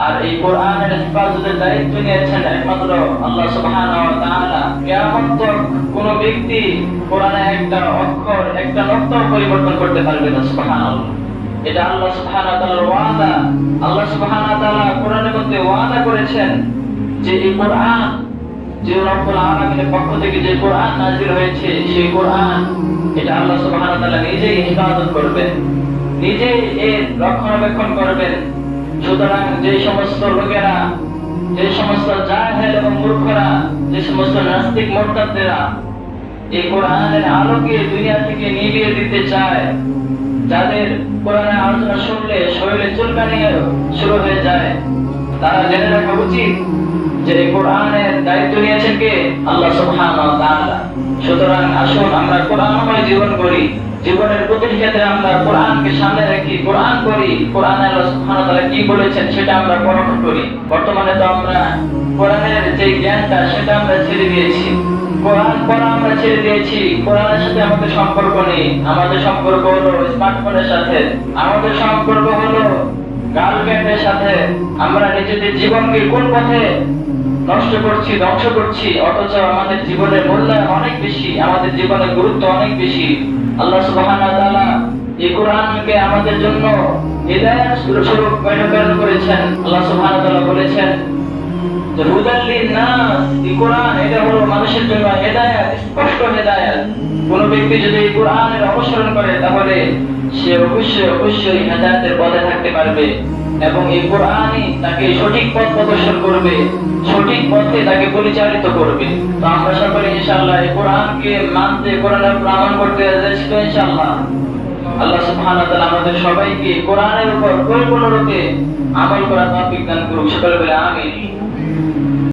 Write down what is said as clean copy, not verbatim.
আর এই কোরআনের হেফাজতের দায়িত্ব নিয়েছেন একমাত্র আল্লাহ সুবহানাহু ওয়া তাআলা। কিয়ামত তক কোন ব্যক্তি কোরআনের একটা অক্ষর, একটা নক্তাও পরিবর্তন করতে পারবে না। সুবহানাল্লাহ, এটা আল্লাহ সুবহানাহু ওয়া তাআলার ওয়াদা। আল্লাহ সুবহানাহু ওয়া তাআলা কোরআনের মধ্যে ওয়াদা করেছেন যে এই কোরআন, যে রব্বুল আলামিনের পক্ষ থেকে যে কোরআন নাযিল হয়েছে, সেই কোরআন এটা আল্লাহ সুবহানাহু ওয়া তাআলা নিজেই হেফাজত করবেন, নিজেই এর রক্ষণাবেক্ষণ করবেন। সুতরাং যে সমস্ত লোকেরা, যে সমস্ত জাহেল এবং মূর্খরা, যে সমস্ত নাস্তিক মুরতাদরা এই কোরআনের আলোকে দুনিয়া থেকে নিভিয়ে দিতে চায়, যাদের কোরআনের আলোচনা শুনলে শরীরে চুলকানি শুরু হয়ে যায়, তারা জেনে রাখা উচিত যে কোরআনের দায়িত্ব নিয়েছেন কে? আল্লাহ সুবহানাহু ওয়া তাআলা। সুতরাং আসুন আমরা কোরআনময় জীবন করি, জীবনের প্রতিটি ক্ষেত্রে আমরা কোরআনকে সামনে রাখি, কোরআন করি, কোরআনে আল্লাহ সুবহানাহু ওয়া তাআলা কি বলেছেন সেটা আমরা পরখ করি। বর্তমানে তো আমরা কোরআনের যে জ্ঞানটা সেটা আমরা ছেড়ে দিয়েছি, কোরআন পড়া আমরা ছেড়ে দিয়েছি, কোরআনের সাথে আমাদের সম্পর্ক নেই। আমাদের সম্পর্ক হলো স্মার্টফোনের সাথে, আমাদের সম্পর্ক হলো গার্লফ্রেন্ডের সাথে। আমরা নিজেদের জীবনকে কোন পথে নষ্ট করছি, ধ্বংস করছি, অথচ আমাদের জীবনের মূল্যায়ন অনেক বেশি, আমাদের জীবনের গুরুত্ব অনেক বেশি। আল্লাহ সুবহানাহু ওয়া তাআলা এই কোরআনকে আমাদের জন্য হিদায়াত স্বরূপ প্রেরণ করেছেন। আল্লাহ সুবহানাহু ওয়া তাআলা বলেছেন যে হুদাল লিন-নাস, এই কোরআন এটা হলো মানুষের জন্য হিদায়াত, স্পষ্ট হিদায়াত। কোন ব্যক্তি যদি এই কোরআনের অনুসরণ করে তাহলে সে অবশ্যই হিদায়াতের পথে থাকতে পারবে এবং এই কোরআনই তাকে সঠিক পথ প্রদর্শন করবে, সঠিক পথে তাকে পরিচালিত করবে। তো আমরা সকলে ইনশাআল্লাহ এই কোরআনকে মানতে, কোরআনের প্রমাণ করতে যাচ্ছি তো ইনশাআল্লাহ। আল্লাহ সুবহানাহু ওয়া তাআলা আমাদের সবাইকে কোরআনের উপর পরিপূর্ণরূপে আমল করার তৌফিক দান করুন। সকলে বলে আমিন।